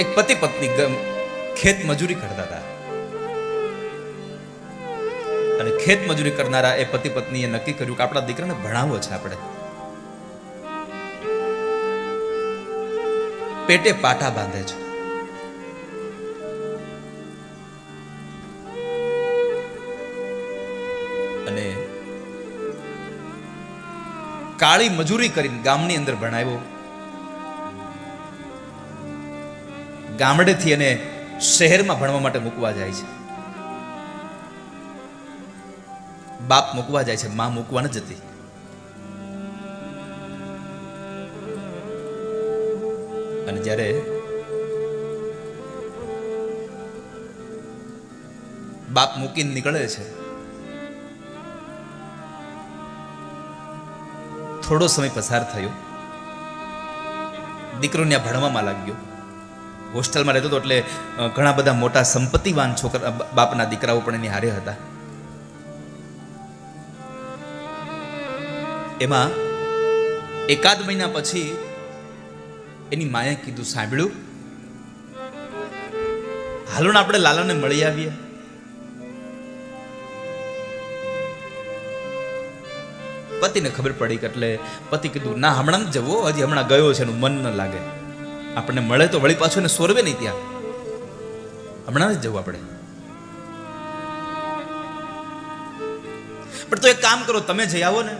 એક પતિ પત્ની ખેત મજૂરી કરતા હતા અને ખેત મજૂરી કરનારા એ પતિ પત્નીએ નક્કી કર્યું કે આપણા દીકરાને ભણાવવો છે આપણે. પેટે પાટા બાંધે છે. અને કાળી મજૂરી કરીને ગામની અંદર ભણાવ્યો. ગામડેથી એને શહેરમાં ભણવા માટે મૂકવા જાય છે. બાપ મૂકવા જાય છે, માં મૂકવા ન જતી. અને જ્યારે બાપ મૂકીને નીકળે છે, થોડો સમય પસાર થયો. દીકરો ત્યાં ભણવામાં લાગ્યો. હોસ્ટેલમાં રહેતો હતો એટલે ઘણા બધા મોટા સંપત્તિવાન છોકરા બાપના દીકરાઓ પણ એની હારે હતા. એમાં એકાદ મહિના પછી એની માએ કીધું, સાંભળ્યું, હાલો ને આપણે લાલાને મળી આવીએ. પતિને ખબર પડી કે એટલે પતિ કીધું, ના હમણાં જ જવો, હજી હમણાં ગયો છે, એનું મન ન લાગે, આપણને મળે તો વળી પાછું એને સોરવે નહીં ત્યાં, હમણાં જ જવું આપણે. પણ તો એક કામ કરો, તમે જઈ આવો ને.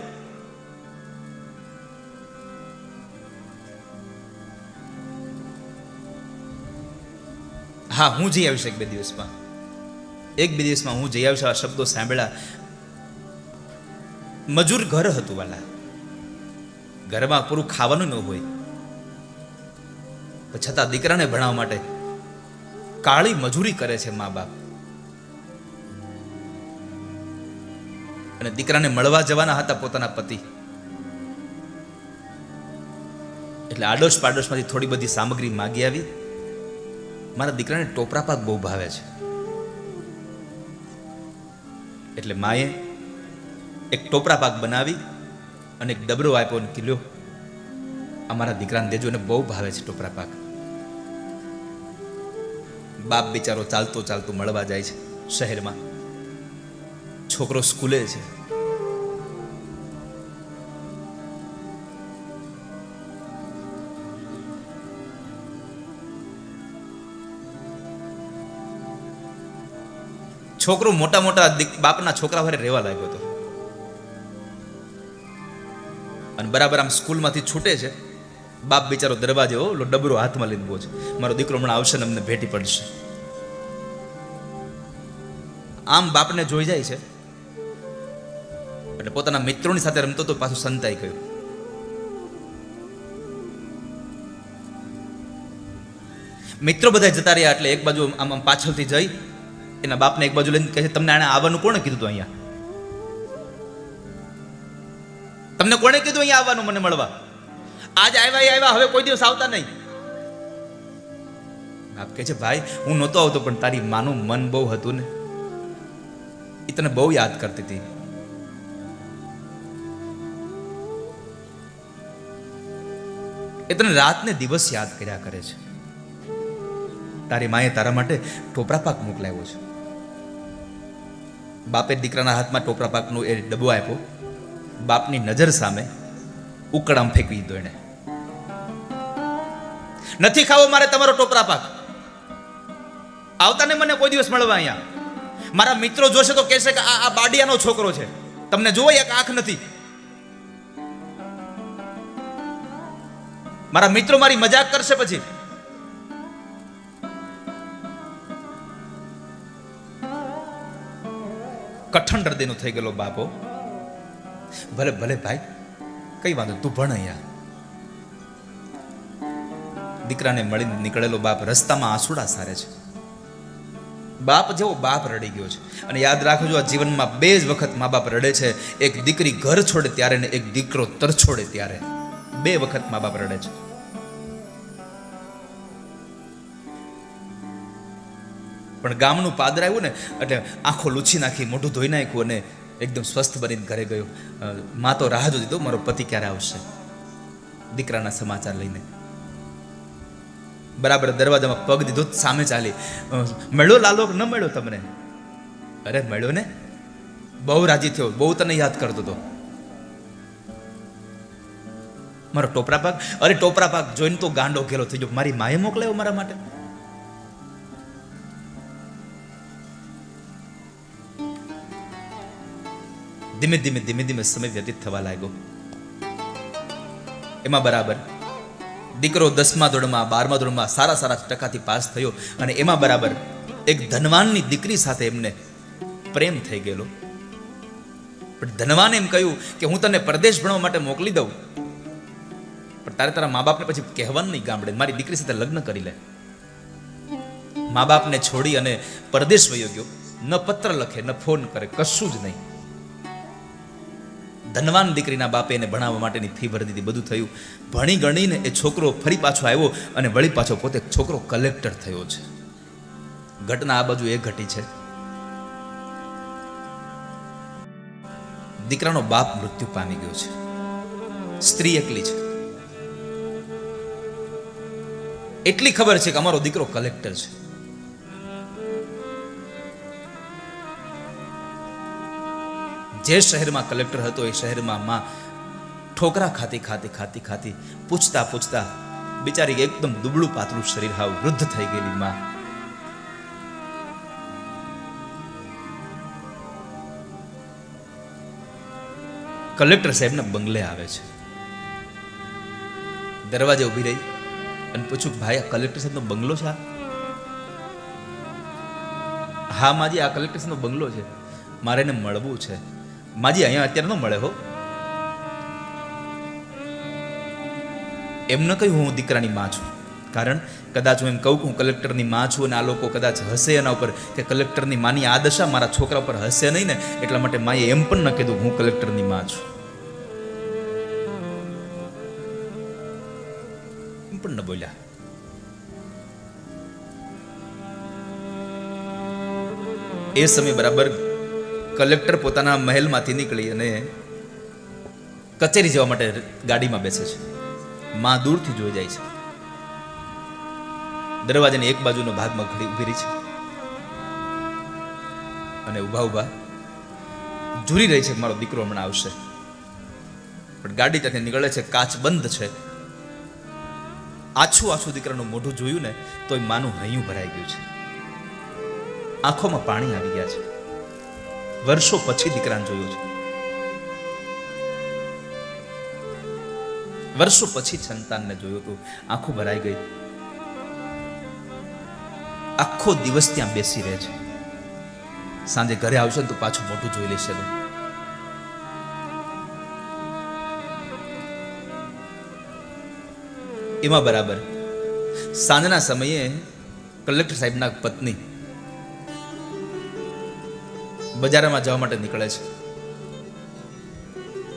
હા, હું જઈ આવીશ એક બે દિવસમાં હું જઈ આવીશ. આ શબ્દો સાંભળ્યા. મજૂર ઘર હતું વાલા, ઘરમાં પૂરું ખાવાનું ન હોય, છતાં દીકરાને ભણાવવા માટે કાળી મજૂરી કરે છે મા બાપ. અને દીકરાને મળવા જવાના હતા પોતાના પતિ, એટલે આડોશ પાડોશમાંથી થોડી બધી સામગ્રી માગી આવી. મારા દીકરાને ટોપરા પાક બહુ ભાવે છે, એટલે માએ એક ટોપરા પાક બનાવી અને એક ડબરો આપ્યો અને કીધું, અમારા દીકરાને દેજો, એને બહુ ભાવે છે ટોપરા પાક. બાપ બિચારો ચાલતો ચાલતો મળવા જાય છે શહેરમાં. છોકરો સ્કૂલે છે. છોકરો મોટા મોટા બાપના છોકરા વારે રહેવા લાગ્યો હતો. અને બરાબર આમ સ્કૂલમાંથી છૂટે છે, બાપ બિચારો દરવાજે ઓલો ડબરો હાથમાં લઈને બોલ છે, મારો દીકરો હમણાં આવશે ને અમને ભેટી પડશે. આમ બાપને જોઈ જાય છે એટલે પોતાના મિત્રોની સાથે રમતો તો પાછું સંતાઈ ગયો. મિત્રો બધા જતા રહ્યા એટલે એક બાજુ આમ આમ પાછળથી જઈ એના બાપને એક બાજુ લઈને કહે છે, તમને આને આવવાનું કોણે કીધું હતું અહીંયા? તમને કોણે કીધું અહીંયા આવવાનું મને મળવા? આજ આવ્યા, હવે કોઈ દિવસ આવતા નહીં. બાપ કહે છે, ભાઈ હું નહોતો આવતો, પણ તારી માનું મન બહુ હતું ને, એ તને બહુ યાદ કરતી હતી. એ તને રાત ને દિવસ યાદ કર્યા કરે છે. તારી માએ તારા માટે ટોપરા પાક મોકલાવ્યો છે. બાપે દીકરાના હાથમાં ટોપરા પાકનો એ ડબ્બો આપ્યો. બાપની નજર સામે ઉકળામ ફેંકી દીધો એને. નથી ખાવો મારે તમારો ટોપરા પાક, આવતા ને મને કોઈ દિવસ મળવા અહીંયા. મારા મિત્રો જોશે તો કહેશે કે આ બાડિયાનો છોકરો છે, તમને જોવો એક આંખ નથી. મારા મિત્રો મારી મજાક કરશે પછી. કઠણ હૃદયનો થઈ ગયેલો બાપો, ભલે ભલે ભાઈ, કઈ વાંધો, તું ભણ અહીંયા. દીકરાને મળીને નીકળેલો બાપ રસ્તામાં આંસુડા સારે છે. બાપ જેવો બાપ રડી ગયો છે. અને યાદ રાખજો, આ જીવનમાં બે જ વખત મા બાપ રડે છે. એક દીકરી ઘર છોડે ત્યારે ને એક દીકરો તર છોડે ત્યારે. બે વખત મા બાપ રડે છે. પણ ગામનું પાદર આવ્યું ને એટલે આંખો લૂછી નાખી, મોઢું ધોઈ નાખ્યું અને એકદમ સ્વસ્થ બનીને ઘરે ગયો. માં તો રાહ જોતી હતો, મારો પતિ ક્યારે આવશે દીકરાના સમાચાર લઈને. બરાબર દરવાજામાં પગ દીધો, સામે ચાલી, મળ્યો લાલો ન મળ્યો તમને? અરે મળ્યો ને. બહુ રાજી થયો, બહુ તને યાદ કરતો હતો. મારો ટોપરા પાક, અરે ટોપરા પાક જોઈને તો ગાંડો ઘેલો થઈ ગયો, મારી માએ મોકલાયો મારા માટે. ધીમે ધીમે ધીમે ધીમે સમય વ્યતીત થવા લાગ્યો. એમાં બરાબર દીકરો 10મા ધોરણમાં 12મા ધોરણમાં સારા સારા ટકાથી પાસ થયો, અને એમાં બરાબર એક ધનવાનની દીકરી સાથે એમને પ્રેમ થઈ ગયેલો. પણ ધનવાને એમ કહ્યું કે હું તને પરદેશ ભણવા માટે મોકલી દઉં, પણ તારે તારા મા બાપને પછી કહેવાનું નહીં ગામડે, મારી દીકરી સાથે લગ્ન કરી લે. મા બાપને છોડી અને પરદેશ વયો ગયો. ન પત્ર લખે, ન ફોન કરે, કશું જ નહીં. ધનવાન દીકરીના બાપે એને ભણાવવા માટેની ફી ભરી દીધી, બધું થયું. ભણી ગણીને એ છોકરો ફરી પાછો આવ્યો અને વળી પાછો પોતે છોકરો કલેક્ટર થયો છે. ઘટના આ બાજુ એ ઘટી છે. દીકરાનો બાપ મૃત્યુ પામી ગયો છે, સ્ત્રી એકલી છે. એટલી ખબર છે કે અમારો દીકરો કલેક્ટર છે. જે શહેરમાં કલેક્ટર હતો એ શહેરમાં માં ઠોકરા ખાતી ખાતી ખાતી ખાતી પૂછતા પૂછતા બિચારી એકદમ દુબળું પાતળું શરીર, હાવ વૃદ્ધ થઈ ગયેલી માં. કલેક્ટર સાહેબના બંગલે આવે છે. દરવાજે ઊભી રહી અને પૂછું, ભાઈ આ કલેક્ટર સાહેબનો બંગલો છે? હા માજી, આ કલેક્ટર સાહેબનો બંગલો છે, મારે એને મળવું છે. માજી અહીંયા અત્યારે ન મળે હો. એમ ન કહ્યું હું દીકરાની માં છું, કારણ કદાચ હું એમ કહું કે હું કલેક્ટરની માં છું અને આ લોકો કદાચ હસે એના ઉપર કે કલેક્ટરની માની આ દશા, મારા છોકરા ઉપર હસે નહીં ને, એટલા માટે માએ એમ પણ ન કીધું હું કલેક્ટરની માં છું. એમ પણ ન બોલ્યા. એ સમય બરાબર કલેક્ટર પોતાના મહેલમાંથી નીકળી અને કચેરી જવા માટે ગાડીમાં બેસે છે. માં દૂરથી જોઈ જાય છે. દરવાજાની એક બાજુનો ભાગમાં ઘડી ઊભી રહી છે અને ઊભા ઊભા ઝૂરી રહી છે કે મારો દીકરો હમણાં આવશે. પણ ગાડી ત્યાંથી નીકળે છે, કાચ બંધ છે. આછું આછું દીકરાનું મોઢું જોયું ને તો એ માનું હૈયું ભરાઈ ગયું છે. આંખોમાં પાણી આવી ગયા છે. વર્ષો પછી દીકરાને જોયું છે. વર્ષો પછી સંતાનને જોયું હતું. આંખો ભરાઈ ગઈ. આખો દિવસ ત્યાં બેસી રહે છે. સાંજે ઘરે આવશે ને તો પાછું મોટું જોઈ લેશે. એમાં બરાબર સાંજના સમયે કલેક્ટર સાહેબના પત્ની બજારમાં જવા માટે નીકળે છે.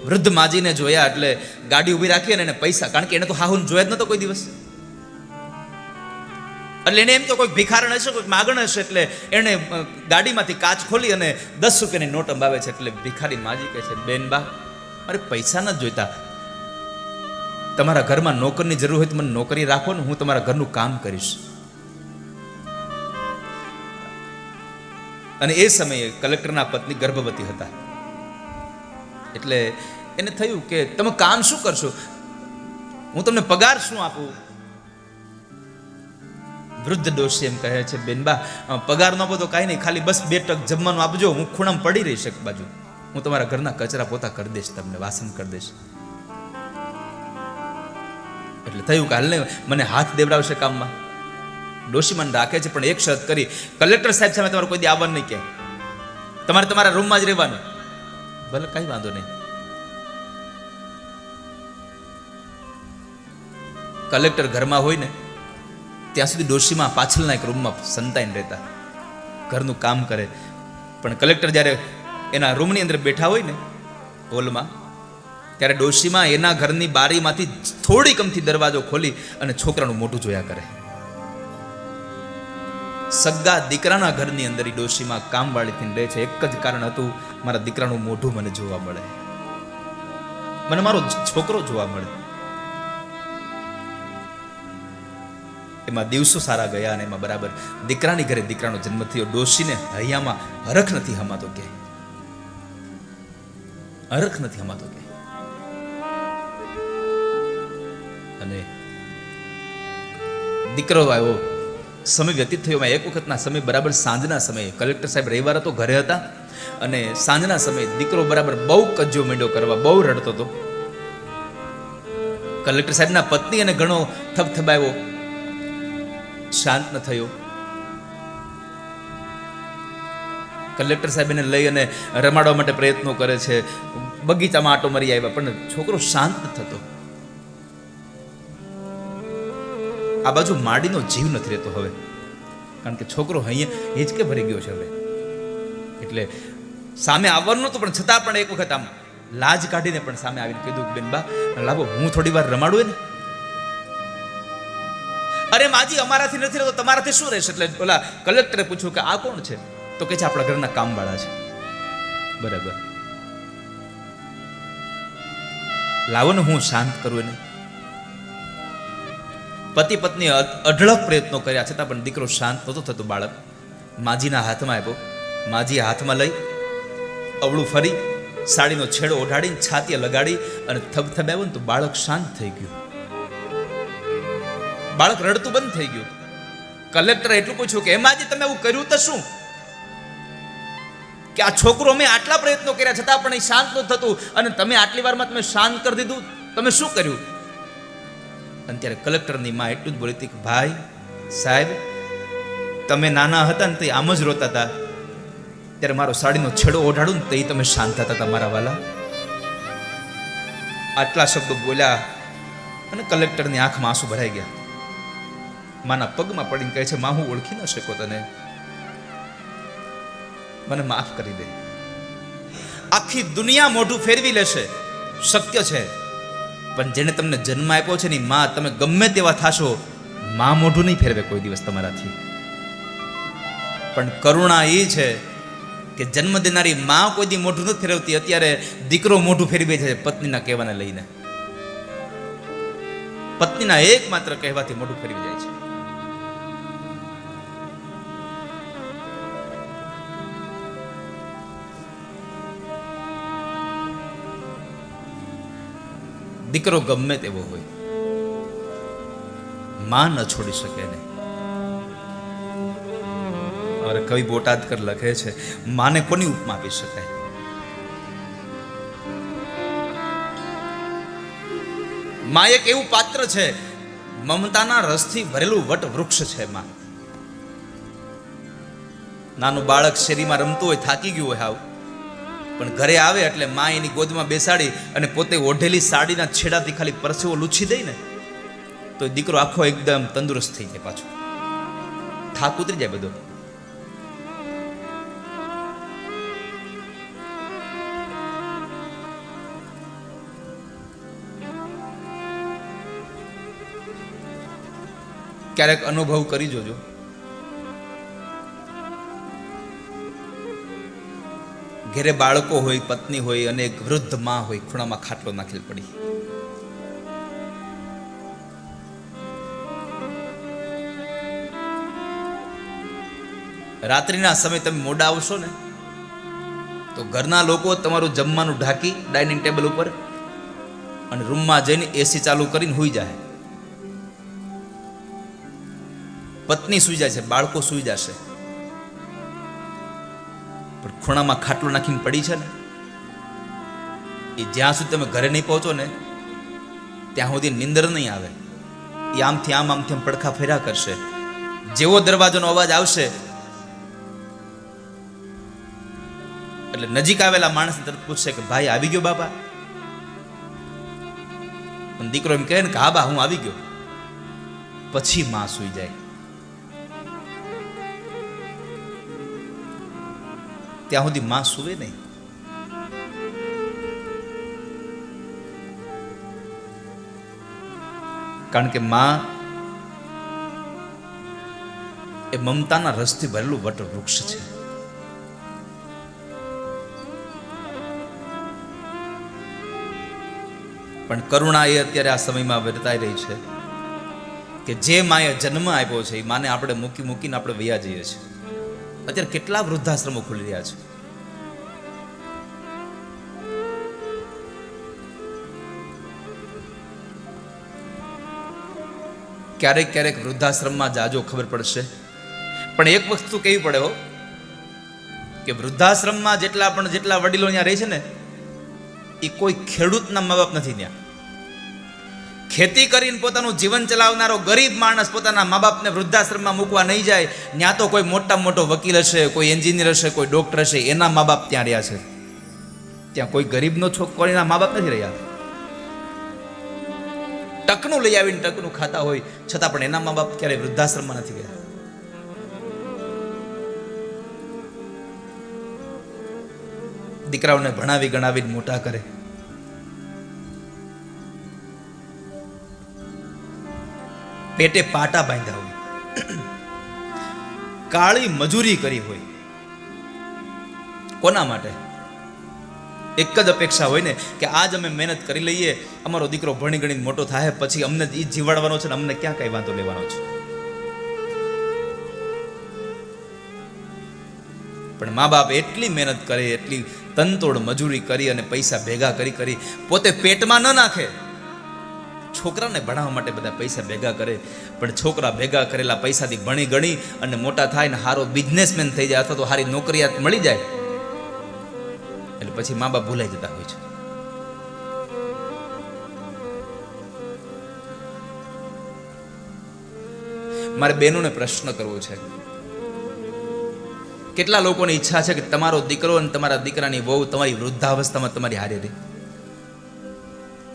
વૃદ્ધ માજીને જોયા એટલે ગાડી ઊભી રાખી અને એને પૈસા, કારણ કે એને તો હાહુન જોયા જ નતો કોઈ દિવસ, એટલે એને એમ તો કોઈ ભિખારણ હશે, કોઈ માગણ હશે, એટલે એને ગાડીમાંથી કાચ ખોલી અને 10 રૂપિયાની નોટ અંબાવે છે. એટલે ભિખારી માજી કહે છે, બેન બા અરે પૈસા નથી જોઈતા, તમારા ઘરમાં નોકરની જરૂર હોય તો મને નોકરી રાખો ને, હું તમારા ઘરનું કામ કરીશ. અને એ સમયે કલેક્ટરના પત્ની ગર્ભવતી હતા. એટલે એને થયું કે તમે કામ શું કરશો, હું તમને પગાર શું આપું? વૃદ્ધ ડોશી એમ કહે છે, બેનબા પગાર ન આપો તો કાંઈ નહીં, ખાલી બસ 2 ટક જમવાનું આપજો, હું ખૂણામાં પડી રહીશ એક બાજુ, હું તમારા ઘરના કચરા પોતા કરી દઈશ, તમને વાસણ કરી દઈશ. એટલે થયું કે હાલ મને હાથ દેવડાવશે કામમાં. ડોશી મને રાખે છે, પણ એક શરત કરી, કલેક્ટર સાહેબ સામે તમારે કોઈ દી આવવાનું નહીં, કે તમારે તમારા રૂમમાં જ રહેવાનું. ભલે કઈ વાંધો નહીં. કલેક્ટર ઘરમાં હોય ને ત્યાં સુધી ડોશીમાં પાછળના એક રૂમમાં સંતાઈને રહેતા, ઘરનું કામ કરે. પણ કલેક્ટર જ્યારે એના રૂમની અંદર બેઠા હોય ને હોલમાં, ત્યારે ડોશીમાં એના ઘરની બારીમાંથી થોડી કમથી દરવાજો ખોલી અને છોકરાનું મોઢું જોયા કરે. સગા દીકરાના ઘરની અંદર એ ડોશીમાં કામવાળી થઈને રહે છે. એક જ કારણ હતું, મારા દીકરાનું મોઢું મને જોવા મળે, મને મારો છોકરો જોવા મળે. એમાં દિવસો સારા ગયા અને એમાં બરાબર દીકરાની ઘરે દીકરાનો જન્મ થયો. ડોશીને હૈયામાં હરખ નથી હમાતો, કે હરખ નથી હમાતો કે. અને દીકરો આવ્યો, સમય વ્યતીત થયો. એક વખતના સમય બરાબર સાંજના સમયે કલેક્ટર સાહેબ રવિવાર હતો, ઘરે હતા, અને સાંજના સમયે દીકરો બરાબર બહુ કજ્જો માંડ્યો કરવા, બહુ રડતો હતો. કલેક્ટર સાહેબના પત્ની અને ઘણો થબથબાયો, શાંત ન થયો. કલેક્ટર સાહેબ એને લઈ અને રમાડવા માટે પ્રયત્નો કરે છે, બગીચામાં આટો મરી આવ્યા, પણ છોકરો શાંત ન થતો. આ બાજુ માડીનો જીવ નથી રહેતો હવે, કારણ કે છોકરો અહીંયા હિંચકે ભરી ગયો છે હવે. એટલે સામે આવવાનું નતું, પણ છતાં પણ એક વખત આમ લાજ કાઢીને પણ સામે આવીને કીધું, બેન બા લાવો હું થોડી વાર રમાડું ને. અરે માજી અમારાથી નથી રહેતો, તમારાથી શું રહેશે? એટલે ઓલા કલેક્ટરે પૂછ્યું કે આ કોણ છે? તો કે છે આપણા ઘરના કામવાળા છે. બરાબર, લાવો ને હું શાંત કરું એને. પતિ પત્ની અઢળક પ્રયત્નો કર્યા છતાં પણ દીકરો શાંત નહોતો થતો. બાળક માજીના હાથમાં આવ્યો, માજી હાથમાં લઈ અવળું ફરી સાડીનો છેડો ઓઢાડીને છાતીએ લગાડી અને થબથબાવ્યો ને તો બાળક શાંત થઈ ગયું. બાળક રડતું બંધ થઈ ગયું. કલેક્ટરે એટલું પૂછ્યું કે માજી તમે એવું કર્યું તો શું? કે આ છોકરો મેં આટલા પ્રયત્નો કર્યા છતાં પણ એ શાંત ન થતું, અને તમે આટલી વારમાં તમે શાંત કરી દીધું, તમે શું કર્યું? અને ત્યારે કલેક્ટરની માં એટલું જ બોલી હતી કે ભાઈ સાહેબ, તમે નાના હતા ને તો આમ જ રોતા હતા, ત્યારે મારો સાડીનો છેડો ઓઢાડું ને તો એ તમે શાંત થતા હતા મારા વાલા. આટલા શબ્દો બોલ્યા અને કલેક્ટરની આંખમાં આંસુ ભરાઈ ગયા. માના પગમાં પડીને કહે છે, માં હું ઓળખી ન શકો તને, મને માફ કરી દે. આખી દુનિયા મોઢું ફેરવી લેશે, શક્ય છે, પણ જેને તમને જન્મ આપ્યો છે ને માં, તમે ગમે તેવા થાશો, માં મોઢું નહીં ફેરવે કોઈ દિવસ તમારાથી. પણ કરુણા એ છે કે જન્મ દેનારી માં કોઈ દી મોઢું નથી ફેરવતી. અત્યારે દીકરો મોઢું ફેરવે છે પત્નીના કહેવાને લઈને. પત્નીના એકમાત્ર કહેવાથી મોઢું ફેરવી જાય છે. દીકરો ગમે તેવો હોય, માં ન છોડી શકે ને. અરે કવિ બોટાદકર લખે છે, માને કોની ઉપમા આપી શકાય? માં એક એવું પાત્ર છે, મમતાના રસથી ભરેલું વટ વૃક્ષ છે માં. નાનું બાળક શેરીમાં રમતું હોય, થાકી ગયું હોય હાવ, પણ ઘરે આવે એટલે માં એની ગોદમાં બેસાડી અને પોતે ઓઢેલી સાડીના છેડાથી ખાલી પરસેવો લૂછી દઈ ને તો દીકરો આખો એકદમ તંદુરસ્ત થઈ જાય, પાછો થાક ઉતરી જાય બધો. ક્યારેક અનુભવ કરી જોજો. ઘેરે બાળકો હોય, પત્ની હોય અને એક વૃદ્ધ માં હોય, ખૂણામાં ખાટલો નાખેલ પડી. રાત્રિના સમય તમે મોડા આવશો ને તો ઘરના લોકો તમારું જમવાનું ઢાંકી ડાઇનિંગ ટેબલ ઉપર અને રૂમમાં જઈને એસી ચાલુ કરીને સૂઈ જાય. પત્ની સૂઈ જાય છે, બાળકો સૂઈ જશે, પણ ખૂણામાં ખાટલો નાખીને પડી છે ને એ જ્યાં સુધી તમે ઘરે નહીં પહોંચો ને ત્યાં સુધી નિંદર નહીં આવે. એ આમથી આમ પડખા ફેર્યા કરશે. જેવો દરવાજાનો અવાજ આવશે એટલે નજીક આવેલા માણસ તરફ પૂછશે કે ભાઈ આવી ગયો બાપા? પણ દીકરો એમ કહે ને કે હા બા હું આવી ગયો. પછી માં સૂઈ જાય. ત્યાં સુધી માં સૂવે નહીં. કારણ કે માં એ મમતાના રસથી ભરેલું વટ વૃક્ષ છે. પણ કરુણા એ અત્યારે આ સમયમાં વર્તાઈ રહી છે. કે જે માએ જન્મ આપ્યો છે એ માને આપણે મૂકીને આપણે વયા જઈએ છીએ. અત્યારે કેટલા વૃદ્ધાશ્રમો ખુલી રહ્યા છે. ક્યારેક વૃદ્ધાશ્રમમાં જાજો ખબર પડશે, પણ એક વસ્તુ કેવી પડે હો, કે વૃદ્ધાશ્રમમાં જેટલા વડીલો ત્યાં રહે છે ને, એ કોઈ ખેડૂતના મા બાપ નથી. ત્યાં ખેતી કરીને પોતાનું જીવન ચલાવનારો ગરીબ માણસ પોતાના મા બાપને વૃદ્ધાશ્રમમાં મૂકવા નહીં જાય. ત્યાં તો કોઈ મોટો વકીલ હશે, કોઈ એન્જિનિયર હશે, કોઈ ડોક્ટર હશે, એના મા બાપ ત્યાં રહ્યા છે. ત્યાં કોઈ ગરીબનો છોકરીના મા બાપ નથી રહ્યા. ટકનું લઈ આવીને ટકનું ખાતા હોય છતાં પણ એના મા બાપ ક્યારેય વૃદ્ધાશ્રમમાં નથી ગયા. દીકરાઓને ભણાવી ગણાવીને મોટા કરે. પેટે પાટા બાંધ્યા હોય, કાળી મજૂરી કરી હોય. કોના માટે? એક જ અપેક્ષા હોય ને કે આજ અમે મહેનત કરી લઈએ, અમારો દીકરો ભણી ગણીને મોટો થાય, પછી અમને ઈ જીવાડવાનો છે ને અમને ક્યાં કઈ વાંધો લેવાનો છે. પણ મા બાપ એટલી મહેનત કરે, એટલી તનતોડ મજૂરી કરી અને પૈસા ભેગા કરી પોતે પેટમાં ન નાખે, છોકરાને ભણાવવા માટે બધા પૈસા ભેગા કરે, પણ છોકરા ભેગા કરેલા પૈસાથી ભણી ગણી અને મોટા થાય ને સારો બિઝનેસમેન થઈ જાય અથવા તો સારી નોકરિયાત મળી જાય, એટલે પછી મા બાપ ભૂલાઈ જતા હોય છે. મારે બહેનોને પ્રશ્ન કરવો છે, કેટલા લોકોની ઈચ્છા છે કે તમારો દીકરો અને તમારા દીકરાની વહુ તમારી વૃદ્ધાવસ્થામાં તમારી હારે રહે?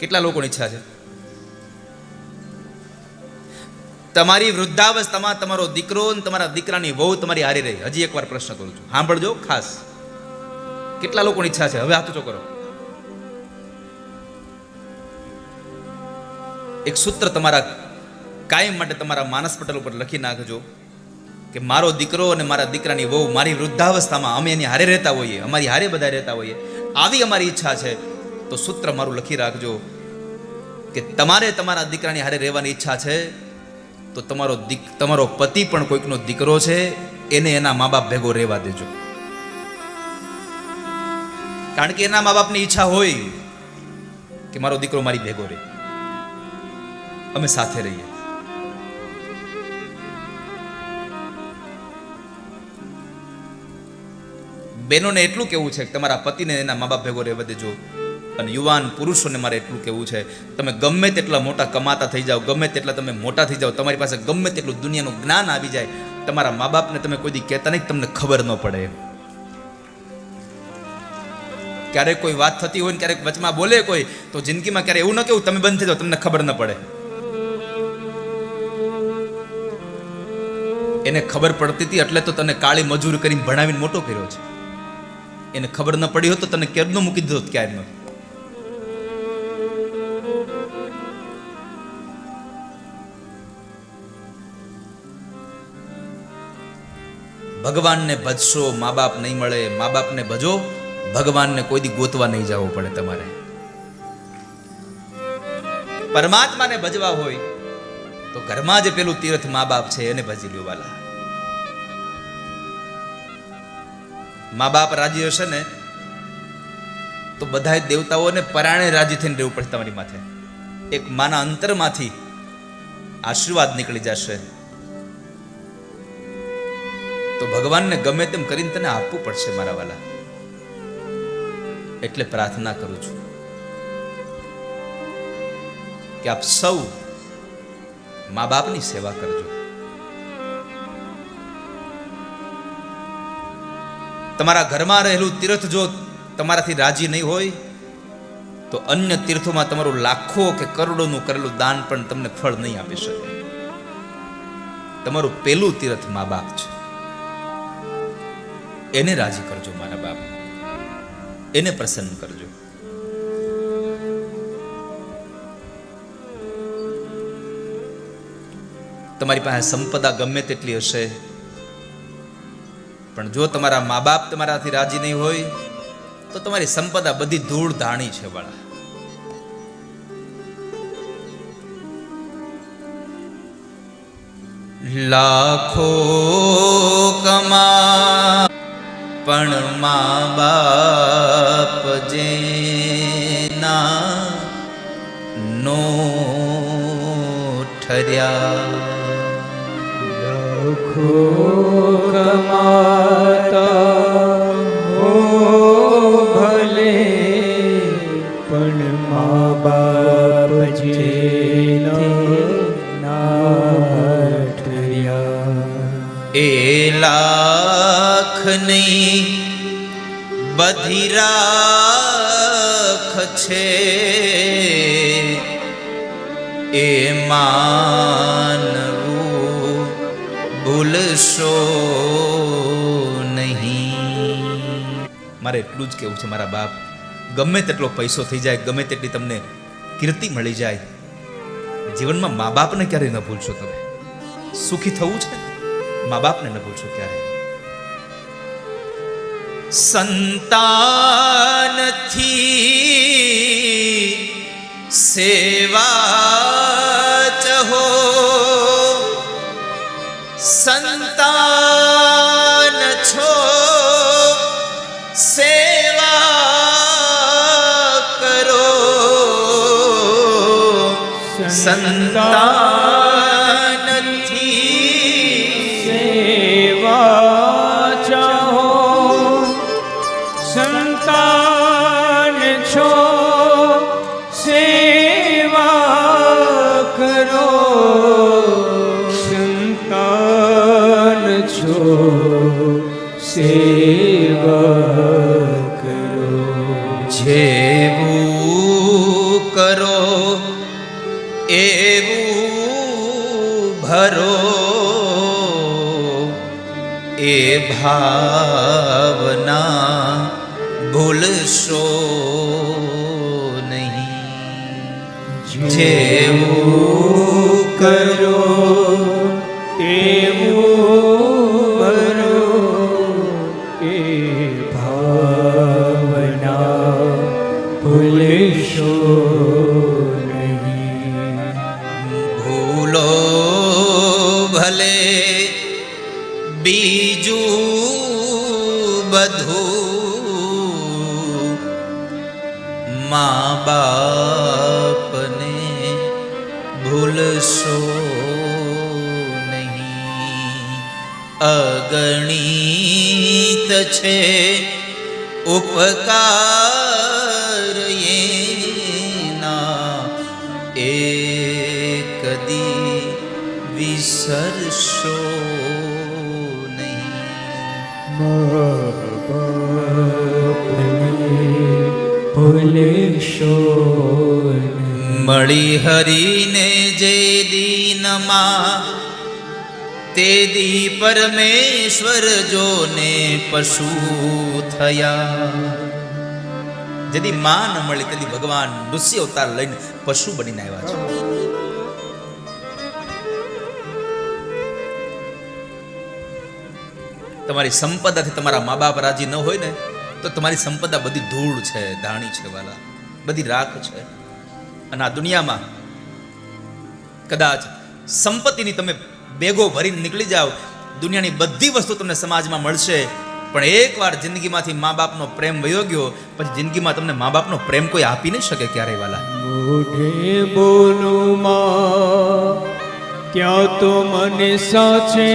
કેટલા લોકોની ઈચ્છા છે તમારી વૃદ્ધાવસ્થામાં તમારો દીકરો અને તમારા દીકરાની વહુ તમારી હારે રહે? હજી એકવાર પ્રશ્ન કરું છું, સાંભળજો ખાસ. કેટલા લોકોની ઈચ્છા છે? હવે હાથ ઊંચો કરો. એક સૂત્ર તમારા કાયમ માટે તમારા માનસ પટલ ઉપર લખી નાખજો કે મારો દીકરો અને મારા દીકરાની વહુ મારી વૃદ્ધાવસ્થામાં અમે એની હારે રહેતા હોઈએ, અમારી હારે બધા રહેતા હોઈએ, આવી અમારી ઈચ્છા છે. તો સૂત્ર મારું લખી રાખજો કે તમારે તમારા દીકરાની હારે રહેવાની ઈચ્છા છે તો તમારો પતિ પણ કોઈકનો દીકરો છે, એને એના મા બાપ ભેગો રહેવા દેજો. કારણ કે એના મા બાપની ઈચ્છા હોય કે મારો દીકરો મારી ભેગો રહે, અમે સાથે રહીએ. બહેનોને એટલું કેવું છે કે તમારા પતિને એના મા બાપ ભેગો રહેવા દેજો. અને યુવાન પુરુષોને મારે એટલું કહેવું છે, તમે ગમે તેટલા મોટા કમાતા થઈ જાઓ, ગમે તેટલા તમે મોટા થઈ જાઓ, તમારી પાસે ગમે તેટલું દુનિયાનું જ્ઞાન આવી જાય, તમારા મા બાપને તમે કોઈ દી કહેતા નહીં, તમને ખબર ન પડે. ક્યારેક કોઈ વાત થતી હોય ને ક્યારેક વચમાં બોલે કોઈ, તો જિંદગીમાં ક્યારે એવું ન કેવું તમે બંધ થઈ જાઓ, તમને ખબર ન પડે. એને ખબર પડતી હતી એટલે તો તને કાળી મજૂરી કરીને ભણાવીને મોટો કર્યો છે. એને ખબર ન પડી હોત તો તને કેરનો મૂકી દીધો ક્યારનો. ભગવાનને ભજશો, મા બાપ નહીં મળે. મા બાપને ભજો, ભગવાનને કોઈ દી ગોતવા નહીં જવું પડે તમારે. પરમાત્માને ભજવા હોય તો ઘરમાં જે પેલું તીર્થ મા બાપ છે એને ભજી લ્યો વાલા. મા બાપ રાજી હશે ને તો બધા દેવતાઓને પરાણે રાજી થઈને રહેવું પડશે તમારી માથે. એક માના અંતરમાંથી આશીર્વાદ નીકળી જશે તો ભગવાનને ગમે તેમ કરીને તને આપવું પડશે મારા વાલા. એટલે પ્રાર્થના કરું છું કે આપ સૌ મા બાપની સેવા કરજો. તમારા ઘરમાં રહેલું તીર્થ જો તમારાથી રાજી નહીં હોય તો અન્ય તીર્થોમાં તમારું લાખો કે કરોડોનું કરેલું દાન પણ તમને ફળ નહીં આપી શકે. તમારું પેલું તીર્થ મા બાપ છે, એને રાજી કરજો મારા બાપ, એને પ્રસન્ન કરજો. તમારી પાસે સંપદા ગમે તેટલી હશે, પણ જો તમારા મા બાપ તમારાથી રાજી નહીં હોય તો તમારી સંપદા બધી ધૂળ ધાણી છે વાળા. લાખો કમા પણ મા બાપ જેના નો ઠર્યા. લાખો કમાતા હો ભલે પણ મા બાપ જેના એ લાખ નહીં બધી રાખ છે એ માનવું ભૂલશો નહીં. મારે એટલું જ કહેવું છે મારા બાપ, ગમે તેટલો પૈસો થઈ જાય, ગમે તેટલી તમને કીર્તિ મળી જાય, જીવનમાં મા બાપને ક્યારેય ન ભૂલશો. તમે સુખી થવું છે, મા બાપને ન ભૂલશો ક્યારે. સંતાનથી સેવા ચહો, સંતાન છો સેવા કરો. સંતાનથી સેવા ચાહો, સંતાન છો સેવા કરો. સંતાન છો સેવા કરો. જેવું કરો એવું ભરો, એ ભાવના ભૂલશો નહીં. જેવું કરો તેવું ભરો, એ ભાવના ભૂલશો નહીં. ભૂલો ભલે બીજું બધું, મા બાપને ભૂલશો નહીં. અગણિત છે ઉપકાર એના, એ કદી વિસરશો નહીં. ભૂલશો મળી હરીને જે દીનમાં, તે દી પરમેશ્વર જોને પશુ થયા. જેદી માં ન મળી તેદી ભગવાન નૃસિંહ અવતાર લઈને પશુ બનીને આવ્યા છે. તમારી સંપદાથી તમારા મા બાપ રાજી ન હોય ને તો તમારી સંપદા બધી ધૂળ છે, ધાણી છે વાલા, બધી રાખ છે. અને આ દુનિયામાં કદાચ સંપત્તિની તમે બેગો ભરીને નીકળી જાઓ, દુનિયાની બધી વસ્તુ તમને સમાજમાં મળશે, પણ એકવાર જિંદગીમાંથી મા બાપનો પ્રેમ વયો ગયો પછી જિંદગીમાં તમને મા બાપનો પ્રેમ કોઈ આપી નહીં શકે ક્યારેય વાલા. મોઢે બોલું માં ત્યાં તો મને સાચે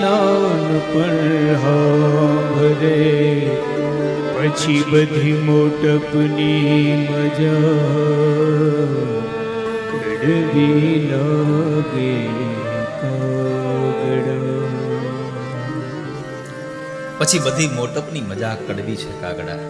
નાનપણ સાંભળે, પછી બધી મોટપની મજા કડવી લાગે કાગડા. પછી બધી મોટપની મજા કડવી છે કાગડા.